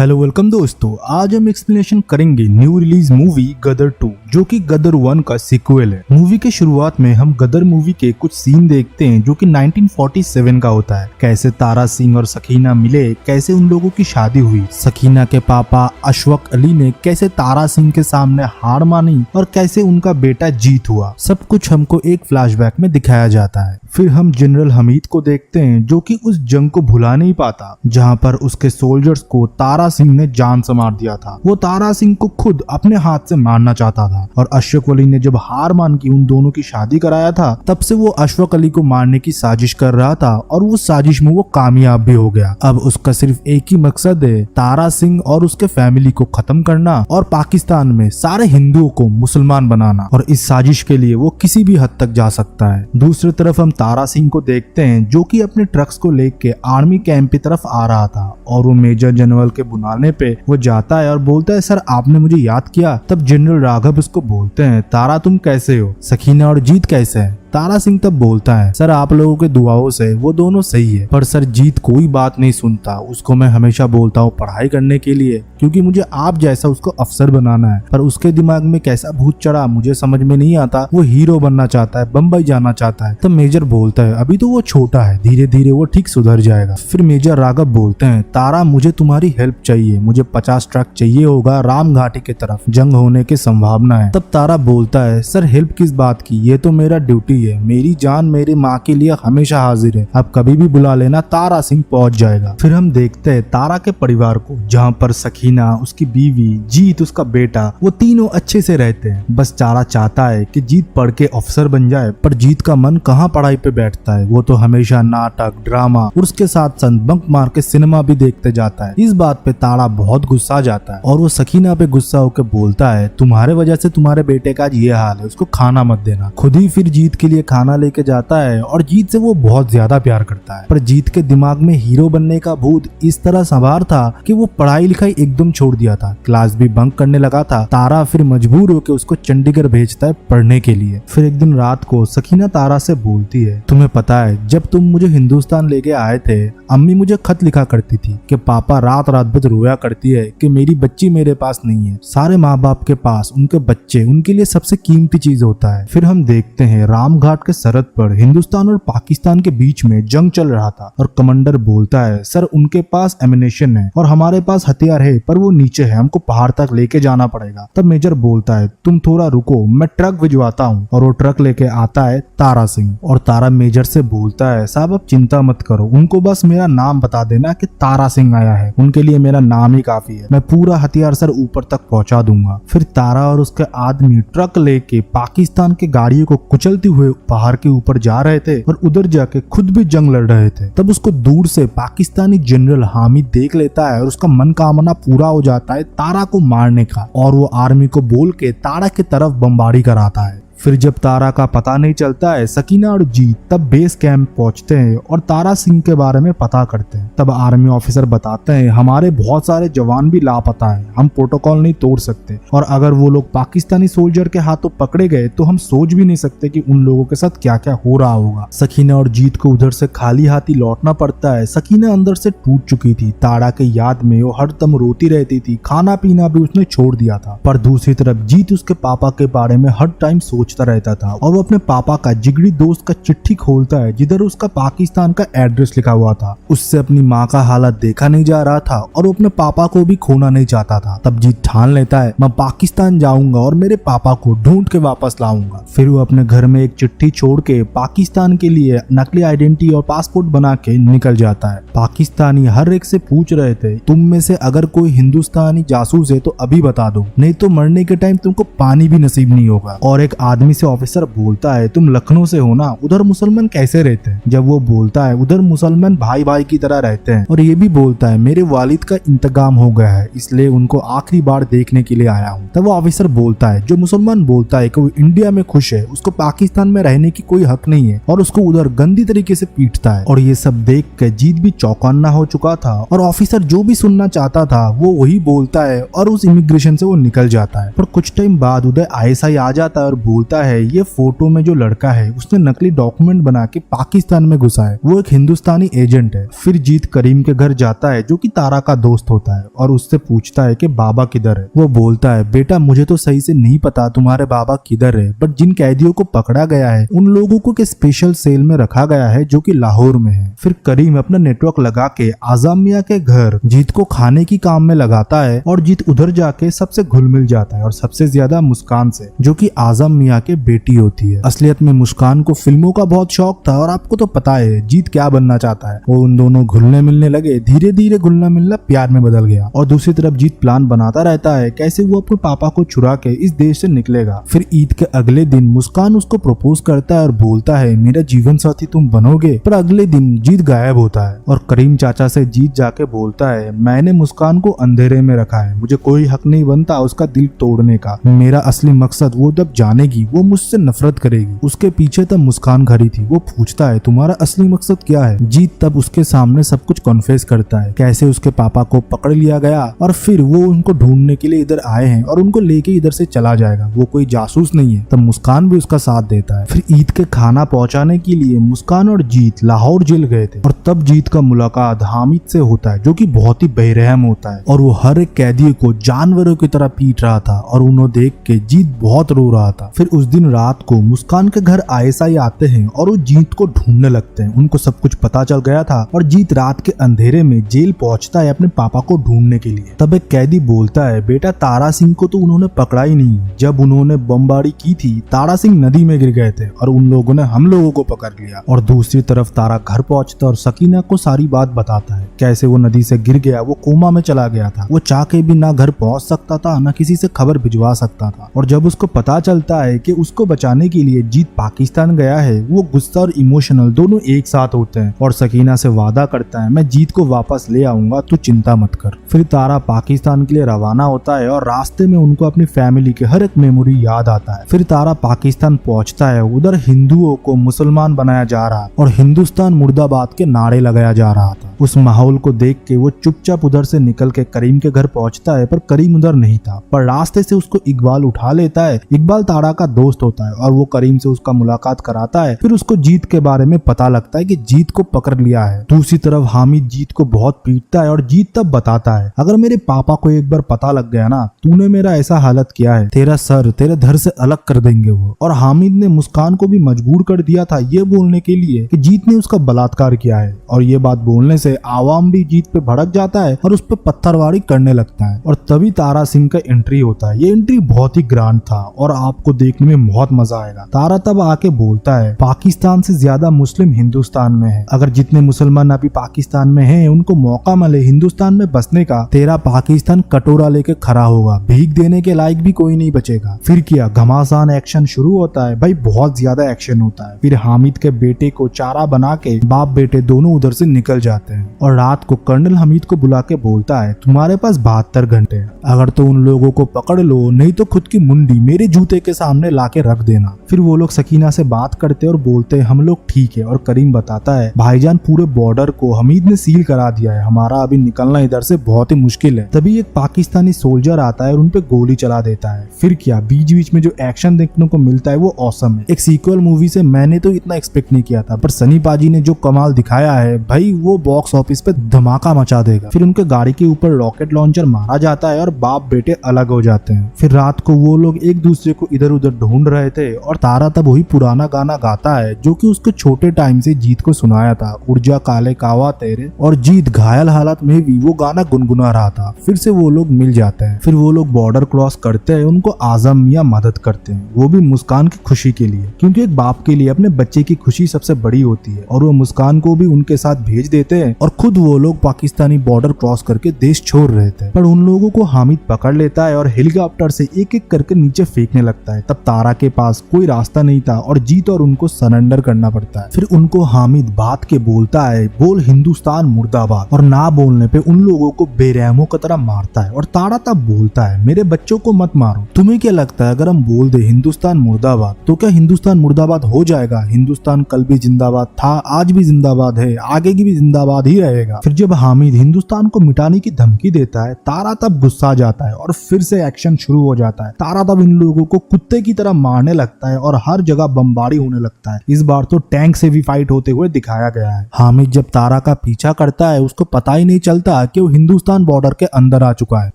Hello welcome दोस्तों, आज हम एक्सप्लेनेशन करेंगे न्यू रिलीज मूवी गदर 2 जो कि गदर 1 का सीक्वल है। मूवी के शुरुआत में हम गदर मूवी के कुछ सीन देखते हैं जो कि 1947 का होता है। कैसे तारा सिंह और सकीना मिले, कैसे उन लोगों की शादी हुई, सकीना के पापा अशफाक अली ने कैसे तारा सिंह के सामने हार मानी और कैसे उनका बेटा जीत हुआ, सब कुछ हमको एक फ्लैशबैक में दिखाया जाता है। फिर हम जनरल हमीद को देखते हैं जो कि उस जंग को भुला नहीं पाता जहाँ पर उसके सोल्जर्स को तारा सिंह ने जान से मार दिया था। वो तारा सिंह को खुद अपने हाथ से मारना चाहता था और अशफाक अली ने जब हार मान की उन दोनों की शादी कराया था, तब से वो अशफाक अली को मारने की साजिश कर रहा था और वो साजिश में वो कामयाब भी हो गया। अब उसका सिर्फ एक ही मकसद है, तारा सिंह और उसके फैमिली को खत्म करना और पाकिस्तान में सारे हिंदुओं को मुसलमान बनाना, और इस साजिश के लिए वो किसी भी हद तक जा सकता है। दूसरी तरफ हम तारा सिंह को देखते हैं जो कि अपने ट्रक्स को लेके आर्मी कैंप की तरफ आ रहा था और वो मेजर जनरल के बुलाने पे वो जाता है और बोलता है, सर आपने मुझे याद किया। तब जनरल राघव उसको बोलते हैं, तारा तुम कैसे हो, सकीना और जीत कैसे है। तारा सिंह तब बोलता है, सर आप लोगों के दुआओं से वो दोनों सही है, पर सर जीत कोई बात नहीं सुनता। उसको मैं हमेशा बोलता हूँ पढ़ाई करने के लिए क्योंकि मुझे आप जैसा उसको अफसर बनाना है, पर उसके दिमाग में कैसा भूत चढ़ा मुझे समझ में नहीं आता। वो हीरो बनना चाहता है, बम्बई जाना चाहता है। तब मेजर बोलता है, अभी तो वो छोटा है, धीरे धीरे वो ठीक सुधर जाएगा। फिर मेजर राघव बोलते हैं, तारा मुझे तुम्हारी हेल्प चाहिए, मुझे 50 ट्रक चाहिए होगा राम घाटी की तरफ, जंग होने की संभावना है। तब तारा बोलता है, सर हेल्प किस बात की, ये तो मेरा ड्यूटी है, मेरी जान मेरी माँ के लिए हमेशा हाजिर है, अब कभी भी बुला लेना, तारा सिंह पहुंच जाएगा। फिर हम देखते हैं तारा के परिवार को जहाँ पर सकीना, उसकी बीवी, जीत, उसका बेटा, वो तीनों अच्छे से रहते हैं। बस तारा चाहता है कि जीत पढ़ के अफसर बन जाए, पर जीत का मन कहाँ पढ़ाई पे बैठता है, वो तो हमेशा नाटक, ड्रामा और उसके साथ साथ बंक मार के सिनेमा भी देखते जाता है। इस बात पे तारा बहुत गुस्सा जाता है और वो सकीना पे गुस्सा होकर बोलता है, तुम्हारे वजह से तुम्हारे बेटे का आज ये हाल है, उसको खाना मत देना। खुद ही फिर जीत के लिए खाना लेके जाता है और जीत से वो बहुत ज्यादा प्यार करता है, पर जीत के दिमाग में हीरो बनने का भूत इस तरह सवार था कि वो पढ़ाई लिखाई एकदम छोड़ दिया था, क्लास भी बंक करने लगा था। तारा फिर मजबूर होकर उसको चंडीगढ़ भेजता है पढ़ने के लिए। फिर एक दिन रात को सकीना तारा से बोलती है, तुम्हें पता है जब तुम मुझे हिंदुस्तान लेके आए थे, अम्मी मुझे खत लिखा करती थी कि पापा रात रात भर रोया करती है कि मेरी बच्ची मेरे पास नहीं है। सारे माँ बाप के पास उनके बच्चे उनके लिए सबसे कीमती चीज होता है। फिर हम देखते हैं रामघाट के सरहद पर हिंदुस्तान और पाकिस्तान के बीच में जंग चल रहा था और कमांडर बोलता है, सर उनके पास एमिनेशन है और हमारे पास हथियार है, पर वो नीचे है, हमको पहाड़ तक लेके जाना पड़ेगा। तब मेजर बोलता है, तुम थोड़ा रुको, मैं ट्रक भिजवाता हूँ, और वो ट्रक लेके आता है तारा सिंह। और तारा मेजर से बोलता है, साहब अब चिंता मत करो, उनको बस मेरा नाम बता देना कि तारा सिंह आया है, उनके लिए मेरा नाम ही काफी है, मैं पूरा हथियार सर ऊपर तक पहुंचा दूंगा। फिर तारा और उसके आदमी ट्रक लेके पाकिस्तान के गाड़ियों को कुचलते हुए पहाड़ के ऊपर जा रहे थे और उधर जाके खुद भी जंग लड़ रहे थे। तब उसको दूर से पाकिस्तानी जनरल हामिद देख लेता है और उसका मनोकामना पूरा हो जाता है तारा को मारने का, और वो आर्मी को बोल के तारा की तरफ बमबारी कराता है। फिर जब तारा का पता नहीं चलता है, सकीना और जीत तब बेस कैंप पहुंचते हैं और तारा सिंह के बारे में पता करते हैं। तब आर्मी ऑफिसर बताते हैं, हमारे बहुत सारे जवान भी लापता हैं, हम प्रोटोकॉल नहीं तोड़ सकते, और अगर वो लोग पाकिस्तानी सोल्जर के हाथों पकड़े गए तो हम सोच भी नहीं सकते कि उन लोगों के साथ क्या क्या हो रहा होगा। सकीना और जीत को उधर से खाली हाथी लौटना पड़ता है। सकीना अंदर से टूट चुकी थी, तारा के याद में वो हरदम रोती रहती थी, खाना पीना भी उसने छोड़ दिया था। पर दूसरी तरफ जीत उसके पापा के बारे में हर टाइम सोचता रहता था और वो अपने पापा का जिगरी दोस्त का चिट्ठी खोलता है जिधर उसका पाकिस्तान का एड्रेस लिखा हुआ था। उससे अपनी माँ का हालत देखा नहीं जा रहा था और वो अपने पापा को भी खोना नहीं चाहता था। तब जीत ठान लेता है, मैं पाकिस्तान जाऊंगा और मेरे पापा को ढूंढ के वापस लाऊंगा। फिर वो अपने घर में एक चिट्ठी छोड़ के पाकिस्तान के लिए नकली आइडेंटिटी और पासपोर्ट बना के निकल जाता है। पाकिस्तानी हर एक से पूछ रहे थे, तुम में से अगर कोई हिंदुस्तानी जासूस है तो अभी बता दो, नहीं तो मरने के टाइम तुमको पानी भी नसीब नहीं होगा। और एक आदमी से ऑफिसर बोलता है, तुम लखनऊ से हो ना, उधर मुसलमान कैसे रहते हैं। जब वो बोलता है, उधर मुसलमान भाई भाई की तरह रहते हैं, और ये भी बोलता है, मेरे वालिद का इंतकाम हो गया है इसलिए उनको आखिरी बार देखने के लिए आया हूँ। तब वो ऑफिसर बोलता है, जो मुसलमान बोलता है कि वो इंडिया में खुश है, उसको पाकिस्तान में रहने की कोई हक नहीं है, और उसको उधर गंदी तरीके से पीटता है। और ये सब देख कर जीत भी चौकन्ना हो चुका था और ऑफिसर जो भी सुनना चाहता था वो वही बोलता है और उस इमिग्रेशन से वो निकल जाता है। पर कुछ टाइम बाद उधर ISI आ जाता है और बोलता बोलता है ये फोटो में जो लड़का है उसने नकली डॉक्यूमेंट बना के पाकिस्तान में घुसा है, वो एक हिंदुस्तानी एजेंट है। फिर जीत करीम के घर जाता है जो कि तारा का दोस्त होता है और उससे पूछता है कि बाबा किधर है। वो बोलता है बेटा मुझे तो सही से नहीं पता तुम्हारे बाबा किधर है, बट जिन कैदियों को पकड़ा गया है उन लोगों को के स्पेशल सेल में रखा गया है जो कि लाहौर में है। फिर करीम अपना नेटवर्क लगा के आजम मियां के घर जीत को खाने की काम में लगाता है और जीत उधर जाके सबसे घुल मिल जाता है और सबसे ज्यादा मुस्कान से, जो कि आजम मियां के बेटी होती है। असलियत में मुस्कान को फिल्मों का बहुत शौक था और आपको तो पता है जीत क्या बनना चाहता है। वो उन दोनों घुलने मिलने लगे, धीरे धीरे घुलना मिलना प्यार में बदल गया। और दूसरी तरफ जीत प्लान बनाता रहता है कैसे वो अपने पापा को चुरा के इस देश से निकलेगा। फिर ईद के अगले दिन मुस्कान उसको प्रपोज करता है और बोलता है मेरा जीवन साथी तुम बनोगे। पर अगले दिन जीत गायब होता है और करीम चाचा से जीत जाके बोलता है मैंने मुस्कान को अंधेरे में रखा है, मुझे कोई हक नहीं बनता उसका दिल तोड़ने का। मेरा असली मकसद वो जब जानेगी वो मुझसे नफरत करेगी। उसके पीछे तब मुस्कान खड़ी थी। वो पूछता है तुम्हारा असली मकसद क्या है। जीत तब उसके सामने सब कुछ कॉन्फेस करता है, कैसे उसके पापा को पकड़ लिया गया और फिर वो उनको ढूंढने के लिए इधर आए हैं और उनको लेके इधर से चला जाएगा, वो कोई जासूस नहीं है। तब मुस्कान भी उसका साथ देता है। फिर ईद के खाना पहुंचाने के लिए मुस्कान और जीत लाहौर जेल गए थे और तब जीत का मुलाकात हामिद से होता है जो कि बहुत ही बेरहम होता है और वो हर एक कैदी को जानवरों की तरह पीट रहा था और उन्हें देख के जीत बहुत रो रहा था। फिर उस दिन रात को मुस्कान के घर आईएसआई आते हैं और वो जीत को ढूंढने लगते हैं। उनको सब कुछ पता चल गया था और जीत रात के अंधेरे में जेल पहुंचता है अपने पापा को ढूंढने के लिए। तब एक कैदी बोलता है बेटा तारा सिंह को तो उन्होंने पकड़ा ही नहीं, जब उन्होंने बमबारी की थी तारा सिंह नदी में गिर गए थे और उन लोगों ने हम लोगों को पकड़ लिया। और दूसरी तरफ तारा घर पहुंचता और सकीना को सारी बात बताता है कैसे वो नदी से गिर गया, वो कोमा में चला गया था, वो चाह के भी ना घर पहुंच सकता था ना किसी से खबर भिजवा सकता था। और जब उसको पता चलता है कि उसको बचाने के लिए जीत पाकिस्तान गया है, वो गुस्सा और इमोशनल दोनों एक साथ होते हैं और सकीना से वादा करता है मैं जीत को वापस ले आऊंगा, तू चिंता मत कर। फिर तारा पाकिस्तान के लिए रवाना होता है और रास्ते में उनको अपनी फैमिली के हर एक मेमोरी याद आता है। फिर तारा पाकिस्तान पहुंचता है, उधर हिंदुओं को मुसलमान बनाया जा रहा और हिंदुस्तान मुर्दाबाद के नारे लगाया जा रहा था। उस माहौल को देख के वो चुपचाप उधर से निकल के करीम के घर पहुंचता है, पर करीम उधर नहीं था। पर रास्ते से उसको इकबाल उठा लेता है। इकबाल तारा का दोस्त होता है और वो करीम से उसका मुलाकात कराता है। फिर उसको जीत के बारे में पता लगता है कि जीत को पकड़ लिया है। दूसरी तरफ हामिद जीत को बहुत पीटता है और जीत तब बताता है अगर मेरे पापा को एक बार पता लग गया ना तूने मेरा ऐसा हालत किया है, तेरा सर तेरे धर से अलग कर देंगे वो। और हामिद ने मुस्कान को भी मजबूर कर दिया था ये बोलने के लिए कि जीत ने उसका बलात्कार किया है और ये बात बोलने से आवाम भी जीत पे भड़क जाता है और उस पर पत्थरबारी करने लगता है। और तभी तारा सिंह का एंट्री होता है। ये एंट्री बहुत ही ग्रांड था और आपको देखने में बहुत मजा आएगा। तारा तब आके बोलता है पाकिस्तान से ज्यादा मुस्लिम हिंदुस्तान में है, अगर जितने मुसलमान अभी पाकिस्तान में हैं उनको मौका मिले हिंदुस्तान में बसने का, तेरा पाकिस्तान कटोरा लेके खड़ा होगा, भीख देने के लायक भी कोई नहीं बचेगा। फिर क्या घमासान एक्शन शुरू होता है भाई, बहुत ज्यादा एक्शन होता है। फिर हामिद के बेटे को चारा बना के बाप बेटे दोनों उधर से निकल जाते हैं और रात को कर्नल हमीद को बुला के बोलता है तुम्हारे पास 72 घंटे हैं, अगर तो उन लोगों को पकड़ लो नहीं तो खुद की मुंडी मेरे जूते के सामने लाके रख देना। फिर वो लोग सकीना से बात करते और बोलते हैं हम लोग ठीक है। और करीम बताता है भाईजान पूरे बॉर्डर को हमीद ने सील करा दिया है, हमारा अभी निकलना इधर से बहुत ही मुश्किल है। तभी एक पाकिस्तानी सोल्जर आता है और उनपे गोली चला देता है। फिर क्या बीच बीच में जो एक्शन देखने को मिलता है वो ऑसम है। एक सीक्वल मूवी से मैंने तो इतना एक्सपेक्ट नहीं किया था, पर सनी पाजी ने जो कमाल दिखाया है भाई वो बॉक्स ऑफिस पे धमाका मचा देगा। फिर उनके गाड़ी के ऊपर रॉकेट लॉन्चर मारा जाता है और बाप बेटे अलग हो जाते हैं। फिर रात को वो लोग एक दूसरे को इधर उधर ढूंढ रहे थे और तारा तब वही पुराना गाना गाता है जो कि उसके छोटे टाइम से जीत को सुनाया था, ऊर्जा काले कावा तेरे। और जीत घायल हालत में भी वो गाना गुनगुना रहा था। फिर से वो लोग मिल जाते हैं। फिर वो लोग बॉर्डर क्रॉस करते हैं, उनको आजम मियां मदद करते हैं, वो भी मुस्कान की खुशी के लिए, क्योंकि एक बाप के लिए अपने बच्चे की खुशी सबसे बड़ी होती है। और वो मुस्कान को भी उनके साथ भेज देते हैं और खुद वो लोग पाकिस्तानी बॉर्डर क्रॉस करके देश छोड़ रहे थे। पर उन लोगों को हामिद पकड़ लेता है और हेलीकॉप्टर से एक एक करके नीचे फेंकने लगता है। तब तारा के पास कोई रास्ता नहीं था और जीत और उनको सरेंडर करना पड़ता है। फिर उनको हामिद बात के बोलता है बोल हिंदुस्तान मुर्दाबाद, और ना बोलने पे उन लोगों को बेरहमों की तरह मारता है। और तारा तब बोलता है मेरे बच्चों को मत मारो, तुम्हें क्या लगता है अगर हम बोल दे हिंदुस्तान मुर्दाबाद तो क्या हिंदुस्तान मुर्दाबाद हो जाएगा? हिंदुस्तान कल भी जिंदाबाद था, आज भी जिंदाबाद है, आगे की भी जिंदाबाद आबाद ही रहेगा। फिर जब हामिद हिंदुस्तान को मिटाने की धमकी देता है, तारा तब गुस्सा जाता है और फिर से एक्शन शुरू हो जाता है। तारा तब इन लोगों को कुत्ते की तरह मारने लगता है और हर जगह बमबारी होने लगता है। इस बार तो टैंक से भी फाइट होते हुए दिखाया गया है। हामिद जब तारा का पीछा करता है, उसको पता ही नहीं चलता कि वो हिंदुस्तान बॉर्डर के अंदर आ चुका है।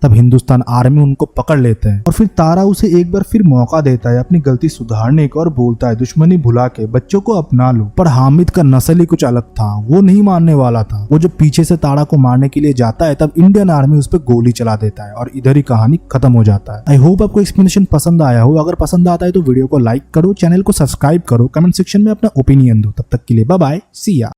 तब हिंदुस्तान आर्मी उनको पकड़ लेते हैं और फिर तारा उसे एक बार फिर मौका देता है अपनी गलती सुधारने का और बोलता है दुश्मनी भुला के बच्चों को अपना लो। पर हामिद का नस्ल ही कुछ अलग था, वो नहीं मानने वाला था। वो जब पीछे से तारा को मारने के लिए जाता है, तब इंडियन आर्मी उस पर गोली चला देता है और इधर ही कहानी खत्म हो जाता है। आई होप आपको एक्सप्लेनेशन पसंद आया हो। अगर पसंद आता है तो वीडियो को लाइक करो, चैनल को सब्सक्राइब करो, कमेंट सेक्शन में अपना ओपिनियन दो। तब तक के लिए बाय बाय, सी या।